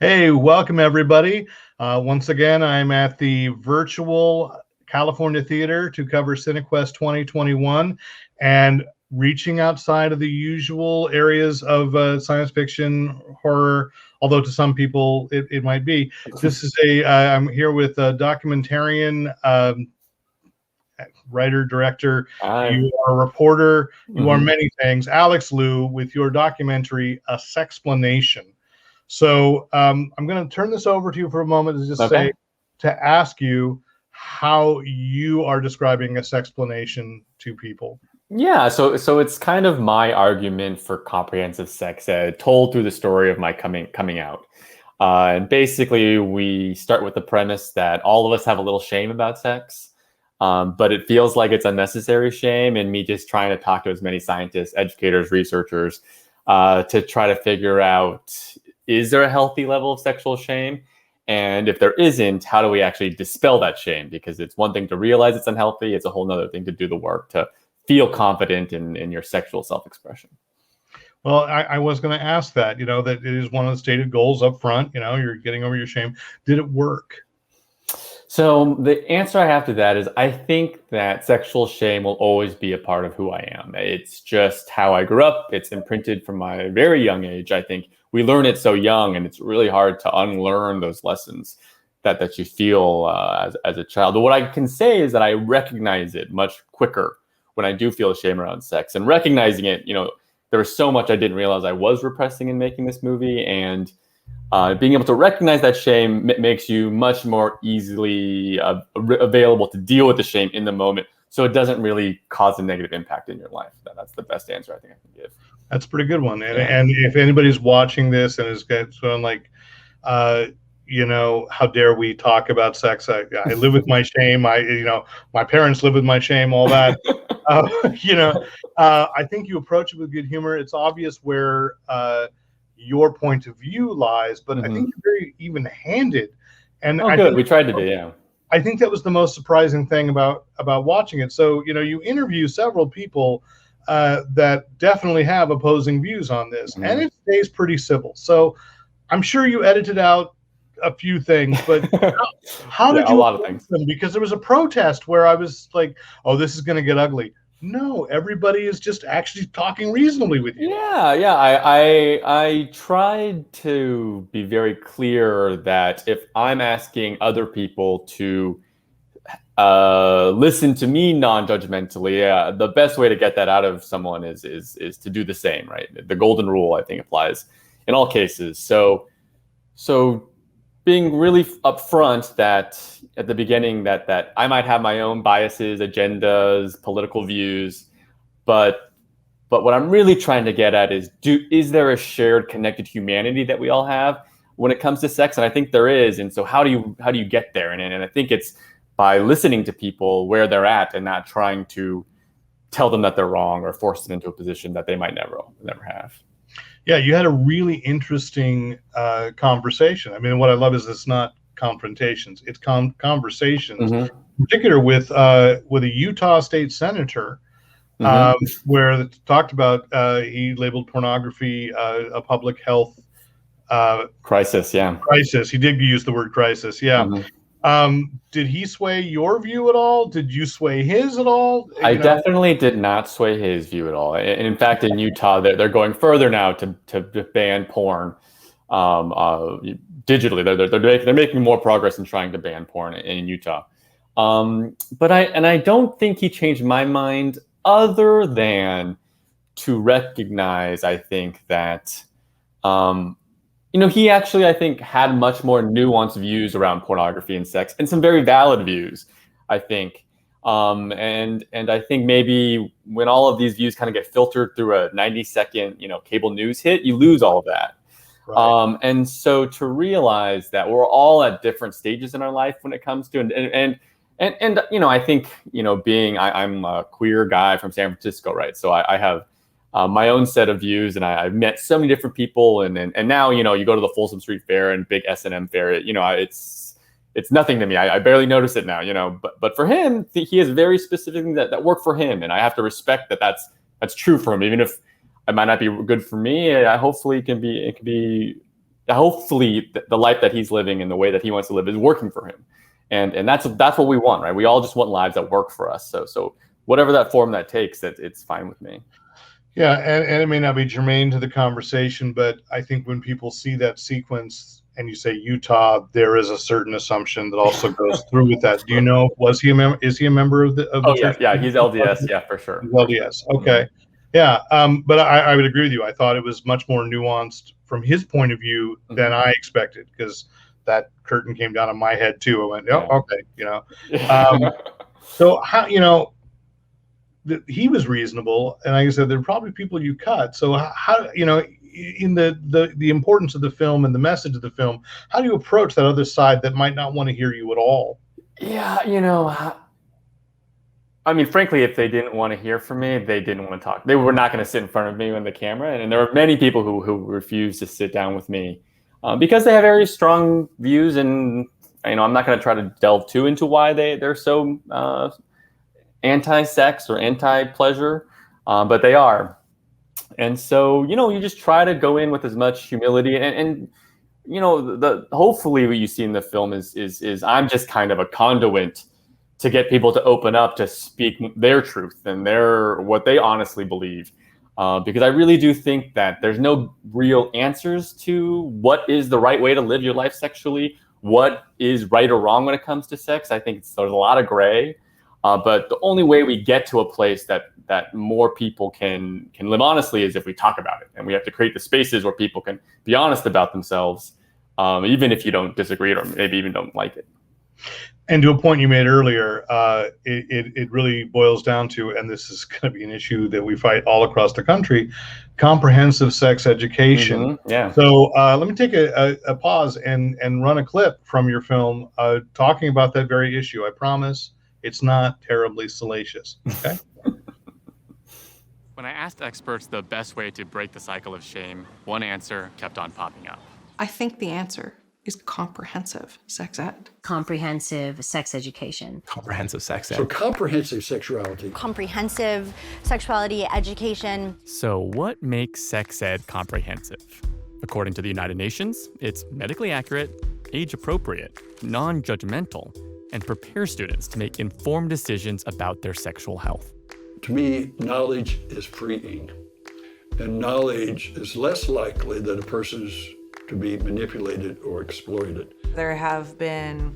Hey, welcome everybody. Once again, I'm at the virtual California Theater to cover Cinequest 2021 and reaching outside of the usual areas of science fiction, horror, although to some people it might be. This is I'm here with a documentarian, writer, director. You are a reporter. You are many things. Alex Liu with your documentary, A Sexplanation. So I'm going to turn this over to you for a moment to just say, to ask you how you are describing a sexplanation to people. Yeah, so it's kind of my argument for comprehensive sex ed, told through the story of my coming out. And basically, we start with the premise that all of us have a little shame about sex, but it feels like it's unnecessary shame, and me just trying to talk to as many scientists, educators, researchers to try to figure out, is there a healthy level of sexual shame? And if there isn't, how do we actually dispel that shame? Because it's one thing to realize it's unhealthy. It's a whole nother thing to do the work to feel confident in your sexual self-expression. Well, I was going to ask that, that it is one of the stated goals up front, you're getting over your shame. Did it work? So the answer I have to that is I think that sexual shame will always be a part of who I am. It's just how I grew up. It's imprinted from my very young age. I think we learn it so young, and it's really hard to unlearn those lessons that you feel as a child. But what I can say is that I recognize it much quicker when I do feel shame around sex. And recognizing it, there was so much I didn't realize I was repressing in making this movie. And being able to recognize that shame makes you much more easily available to deal with the shame in the moment, so it doesn't really cause a negative impact in your life. That's the best answer I think I can give. That's a pretty good one. And if anybody's watching this and is going like, how dare we talk about sex? I live with my shame. My parents live with my shame, all that. I think you approach it with good humor. It's obvious where your point of view lies, but I think you're very even-handed. And We tried to be, yeah. I think that was the most surprising thing about watching it. So, you interview several people that definitely have opposing views on this, and it stays pretty civil. So I'm sure you edited out a few things, but how did you a lot of things them? Because there was a protest where I was like, oh, this is going to get ugly. No, everybody is just actually talking reasonably with you. Yeah. I tried to be very clear that if I'm asking other people to listen to me non-judgmentally, the best way to get that out of someone is to do the same, right? The golden rule, I think, applies in all cases. So being really upfront that at the beginning that I might have my own biases, agendas, political views, but what I'm really trying to get at is there a shared connected humanity that we all have when it comes to sex? And I think there is. And so how do you get there? And I think it's by listening to people where they're at and not trying to tell them that they're wrong or force them into a position that they might never have. Yeah, you had a really interesting conversation. I mean, what I love is it's not confrontations; it's conversations. In particular, with a Utah state senator, where it talked about he labeled pornography a public health crisis. Yeah, crisis. He did use the word crisis. Yeah. Did he sway your view at all? Did you sway his at all? I definitely did not sway his view at all. And in fact, in Utah, they're going further now to ban porn digitally. They're making more progress in trying to ban porn in Utah. But I don't think he changed my mind, other than to recognize, I think, that he actually, I think, had much more nuanced views around pornography and sex, and some very valid views, I think. And I think maybe when all of these views kind of get filtered through a 90-second, cable news hit, you lose all of that. Right. And so to realize that we're all at different stages in our life when it comes to, and I think, I'm a queer guy from San Francisco, right? So I have my own set of views, and I've met so many different people, and now you go to the Folsom Street Fair and big S&M fair. It's nothing to me. I barely notice it now. But for him, he has very specific things that work for him, and I have to respect that. That's true for him, even if it might not be good for me. Hopefully, it can be hopefully the life that he's living and the way that he wants to live is working for him. And that's what we want, right? We all just want lives that work for us. So whatever that form that takes, it's fine with me. Yeah, and it may not be germane to the conversation, but I think when people see that sequence and you say Utah, there is a certain assumption that also goes through with that. Do you know, is he a member of the church? Yeah, he's LDS, yeah, for sure. He's LDS, okay. Yeah, but I would agree with you. I thought it was much more nuanced from his point of view than I expected, because that curtain came down on my head too. I went, okay, so how, he was reasonable, and like I said, there are probably people you cut. So how, in the importance of the film and the message of the film, how do you approach that other side that might not want to hear you at all? Yeah, I mean, frankly, if they didn't want to hear from me, they didn't want to talk. They were not going to sit in front of me on the camera, and there were many people who refused to sit down with me because they have very strong views, and I'm not going to try to delve too into why they're so anti-sex or anti-pleasure, but they are. And so, you just try to go in with as much humility, and hopefully what you see in the film is I'm just kind of a conduit to get people to open up, to speak their truth and what they honestly believe. Because I really do think that there's no real answers to what is the right way to live your life sexually, what is right or wrong when it comes to sex. I think there's a lot of gray. But the only way we get to a place that more people can live honestly is if we talk about it. And we have to create the spaces where people can be honest about themselves, even if you don't disagree or maybe even don't like it. And to a point you made earlier, it really boils down to, and this is going to be an issue that we fight all across the country, comprehensive sex education. Yeah. So let me take a pause and run a clip from your film talking about that very issue. I promise it's not terribly salacious. Okay. When I asked experts the best way to break the cycle of shame, one answer kept on popping up. I think the answer is comprehensive sex ed. Comprehensive sex education. Comprehensive sex ed. So comprehensive sexuality. Comprehensive sexuality education. So what makes sex ed comprehensive? According to the United Nations, it's medically accurate, age-appropriate, non-judgmental, and prepare students to make informed decisions about their sexual health. To me, knowledge is freeing, and knowledge is less likely that a person's to be manipulated or exploited. There have been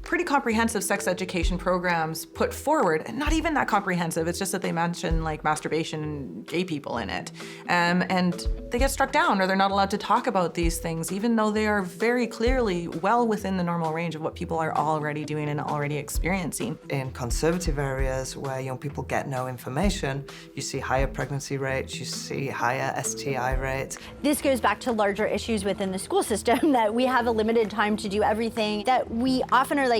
pretty comprehensive sex education programs put forward, and not even that comprehensive. It's just that they mention like masturbation and gay people in it. And they get struck down, or they're not allowed to talk about these things, even though they are very clearly well within the normal range of what people are already doing and already experiencing. In conservative areas where young people get no information, you see higher pregnancy rates, you see higher STI rates. This goes back to larger issues within the school system, that we have a limited time to do everything, that we often are like,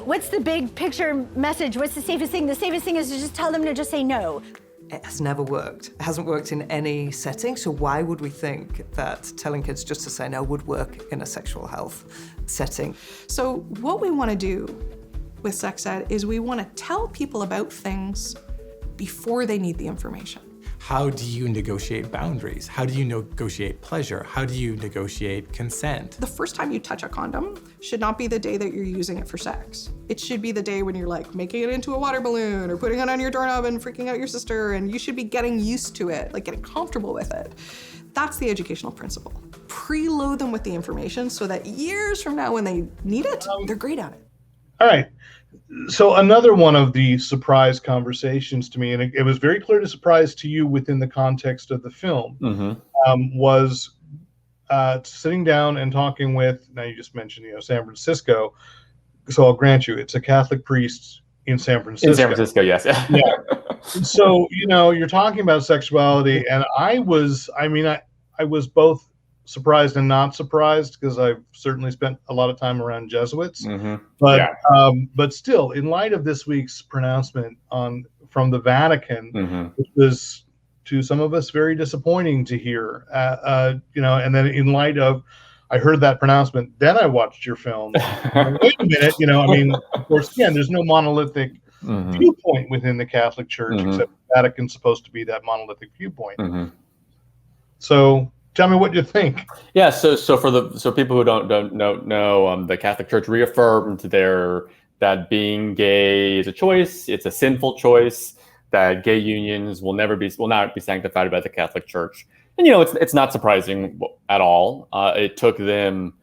what's the big picture message? What's the safest thing? The safest thing is to just tell them to just say no. It has never worked. It hasn't worked in any setting, so why would we think that telling kids just to say no would work in a sexual health setting? So what we want to do with sex ed is we want to tell people about things before they need the information. How do you negotiate boundaries? How do you negotiate pleasure? How do you negotiate consent? The first time you touch a condom should not be the day that you're using it for sex. It should be the day when you're like making it into a water balloon or putting it on your doorknob and freaking out your sister, and you should be getting used to it, like getting comfortable with it. That's the educational principle. Preload them with the information so that years from now when they need it, they're great at it. All right. So another one of the surprise conversations to me, and it was very clear to surprise to you within the context of the film, was sitting down and talking with, now you just mentioned, San Francisco. So I'll grant you, it's a Catholic priest in San Francisco. In San Francisco, yes. Yeah. So, you're talking about sexuality, and I was both surprised and not surprised, because I've certainly spent a lot of time around Jesuits. But still, in light of this week's pronouncement from the Vatican, which was to some of us very disappointing to hear, and then in light of, I heard that pronouncement, then I watched your film. Wait a minute, of course, again, there's no monolithic viewpoint within the Catholic Church, except the Vatican's supposed to be that monolithic viewpoint. So Tell me what you think. Yeah, so people who don't know, the Catholic Church reaffirmed that being gay is a choice. It's a sinful choice. That gay unions will not be sanctified by the Catholic Church. And it's not surprising at all. It took them,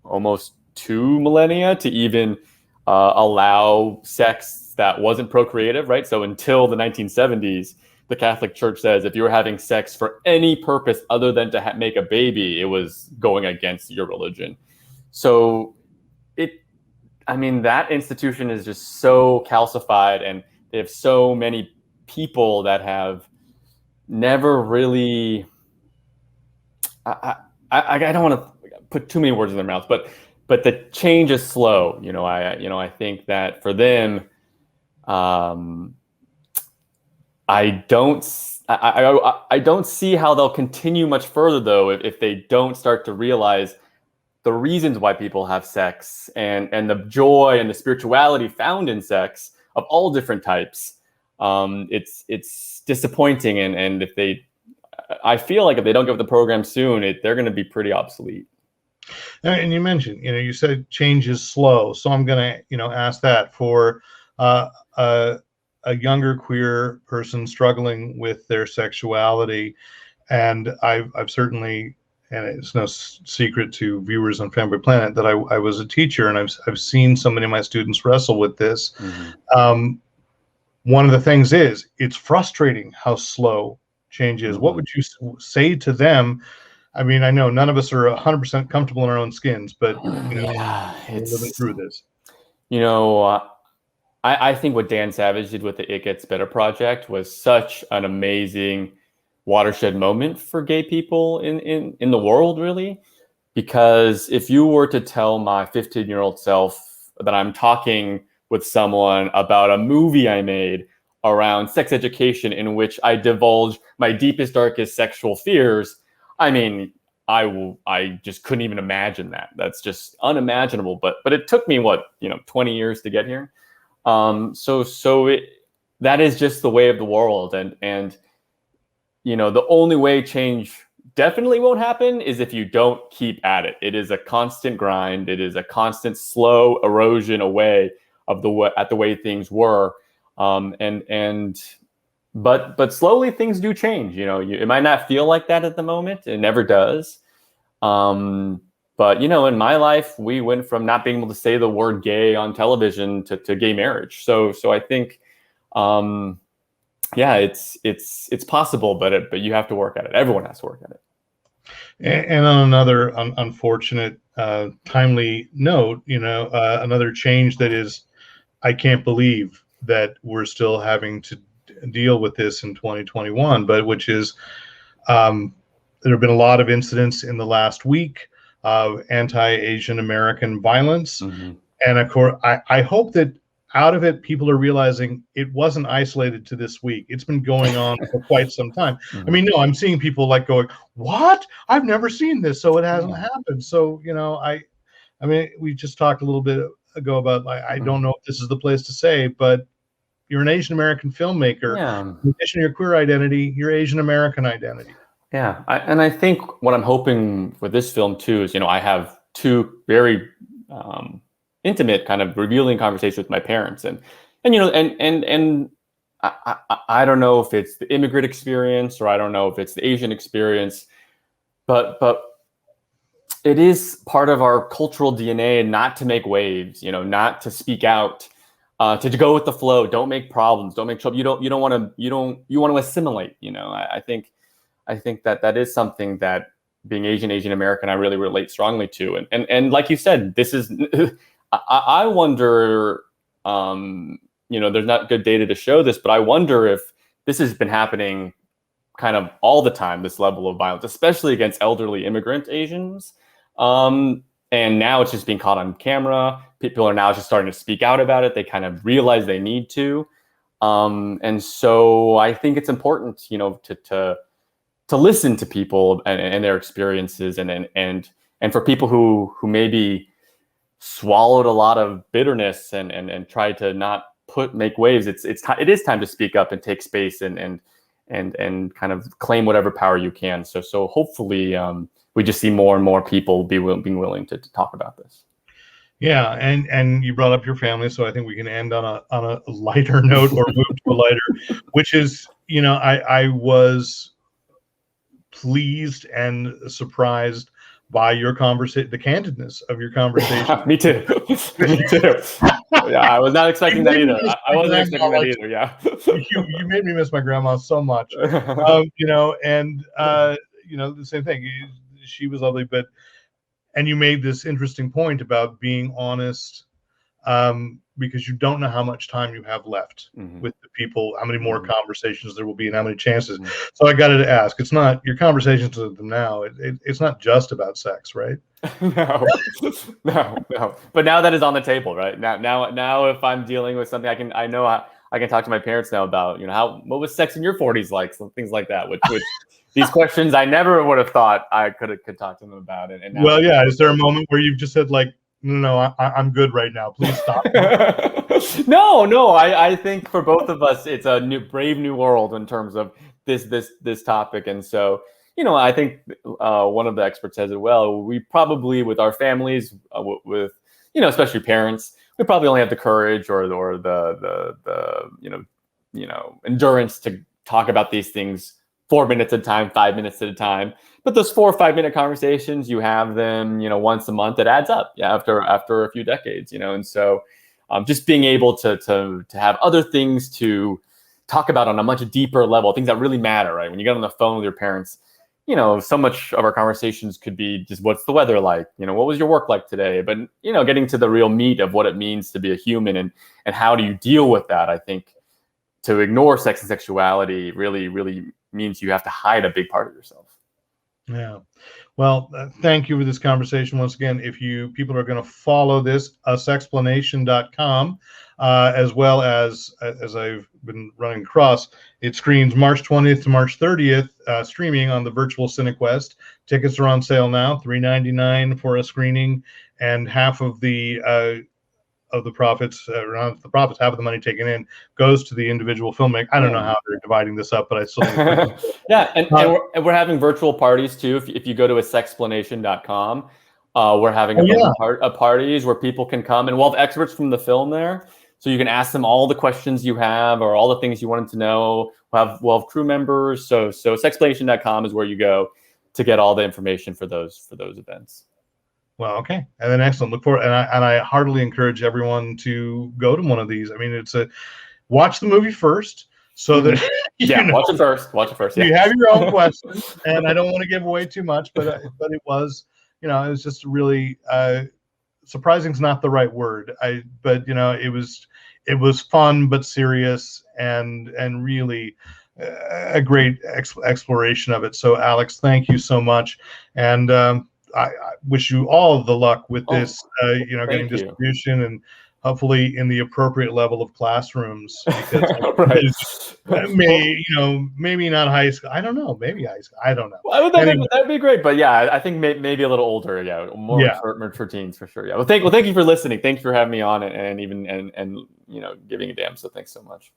almost 2 millennia to even allow sex that wasn't procreative, right? So until the 1970s, the Catholic Church says if you were having sex for any purpose other than to make a baby, it was going against your religion. So that institution is just so calcified, and they have so many people that have never really. I don't want to put too many words in their mouth, but the change is slow. I think that for them, I don't see how they'll continue much further though if they don't start to realize the reasons why people have sex and the joy and the spirituality found in sex of all different types. It's disappointing, and I feel like if they don't get with the program soon, they're going to be pretty obsolete. And you mentioned, you said change is slow, so I'm going to, ask that for a younger queer person struggling with their sexuality, and I've certainly. And it's no secret to viewers on Fanboy Planet that I was a teacher, and I've seen so many of my students wrestle with this. Mm-hmm. One of the things is it's frustrating how slow change is. Mm-hmm. What would you say to them? I mean, I know none of us are 100% comfortable in our own skins, but it's living through this. I think what Dan Savage did with the It Gets Better project was such an amazing watershed moment for gay people in the world, really. Because if you were to tell my 15-year-old self that I'm talking with someone about a movie I made around sex education in which I divulge my deepest, darkest sexual fears, I just couldn't even imagine that. That's just unimaginable. But it took me 20 years to get here. That is just the way of the world, and the only way change definitely won't happen is if you don't keep at it. It is a constant grind. It is a constant slow erosion away of the way things were. But slowly things do change. It might not feel like that at the moment. It never does. But in my life, we went from not being able to say the word gay on television to gay marriage. So I think, it's possible, but you have to work at it. Everyone has to work at it. And on another unfortunate, timely note, another change that is, I can't believe that we're still having to deal with this in 2021, but which is, there have been a lot of incidents in the last week of anti-Asian American violence. Mm-hmm. And of course, I hope that out of it, people are realizing it wasn't isolated to this week. It's been going on for quite some time. Mm-hmm. I mean, no, I'm seeing people going, what? I've never seen this. So it hasn't happened. So, I mean, we just talked a little bit ago about, I don't know if this is the place to say, but you're an Asian American filmmaker. Yeah. In addition to your queer identity, your Asian American identity. Yeah. I think what I'm hoping with this film too is, I have two very, intimate kind of revealing conversations with my parents, and I don't know if it's the immigrant experience or I don't know if it's the Asian experience, but it is part of our cultural DNA not to make waves, not to speak out, to go with the flow. Don't make problems. Don't make trouble. You want to assimilate. I think that is something that being Asian American, I really relate strongly to, and like you said, this is. I wonder, there's not good data to show this, but I wonder if this has been happening kind of all the time, this level of violence, especially against elderly immigrant Asians. And now it's just being caught on camera. People are now just starting to speak out about it. They kind of realize they need to. And so I think it's important, to listen to people and their experiences, and for people who maybe swallowed a lot of bitterness and tried to not make waves. It is time to speak up and take space and and kind of claim whatever power you can. So hopefully we just see more and more people being willing to talk about this. Yeah, and you brought up your family, so I think we can end on a lighter note, or move to a lighter, which is, I was pleased and surprised by your conversation, the candidness of your conversation. Me too. Me too. Yeah, I was not expecting that either. I wasn't expecting that either. Yeah. You made me miss my grandma so much. And the same thing. She was lovely, and you made this interesting point about being honest, because you don't know how much time you have left with the people, how many more conversations there will be, and how many chances. So I got to ask, it's not your conversations with them now. It's not just about sex, right? No. But now that is on the table, right? Now, if I'm dealing with something, I know I can talk to my parents now about, what was sex in your 40s like, some things like that, which these questions I never would have thought I could talk to them about. And now, well, yeah. Is there a moment where you've just said, like, no, I'm good right now, please stop? No. I think for both of us, it's a brave new world in terms of this topic. And so, I think one of the experts says it well. We probably, with our families, with especially parents, we probably only have the courage or the endurance to talk about these things 4 minutes at a time, 5 minutes at a time. But those 4 or 5 minute conversations, you have them, once a month. It adds up. Yeah, after a few decades, And so, just being able to have other things to talk about on a much deeper level, things that really matter, right? When you get on the phone with your parents, so much of our conversations could be just, what's the weather like? What was your work like today? But, getting to the real meat of what it means to be a human and how do you deal with that? I think to ignore sex and sexuality really, really means you have to hide a big part of yourself. Yeah. Well, thank you for this conversation. Once again, if people are going to follow this, sexplanation.com, as well as I've been running across, it screens March 20th to March 30th, streaming on the virtual Cinequest. Tickets are on sale now, $3.99 for a screening, and half of the profits, half of the money taken in goes to the individual filmmaker. I don't know how they're dividing this up, but I still think yeah, and we're having virtual parties too. If you go to sexplanation.com, we're having parties where people can come, and we'll have experts from the film there, so you can ask them all the questions you have or all the things you wanted to know. We'll have crew members. So sexplanation.com is where you go to get all the information for those events. Well, okay, and then excellent. Look forward, and I heartily encourage everyone to go to one of these. I mean, watch the movie first, so that watch it first. Watch it first. Yeah. You have your own questions, and I don't want to give away too much, but it was, it was just really surprising. Is not the right word. But it was fun but serious, and really a great exploration of it. So, Alex, thank you so much, and I wish you all the luck with this, getting distribution and hopefully in the appropriate level of classrooms. Because maybe not high school. I don't know. Maybe high school. I don't know. Well, that'd be great. But yeah, I think maybe a little older. Yeah, more mature teens for sure. Yeah. Well, thank you for listening. Thanks for having me on and giving a damn. So thanks so much.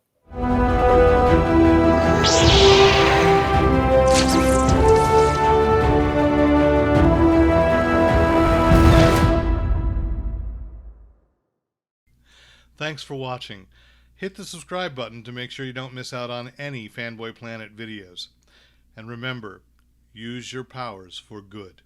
Thanks for watching. Hit the subscribe button to make sure you don't miss out on any Fanboy Planet videos. And remember, use your powers for good.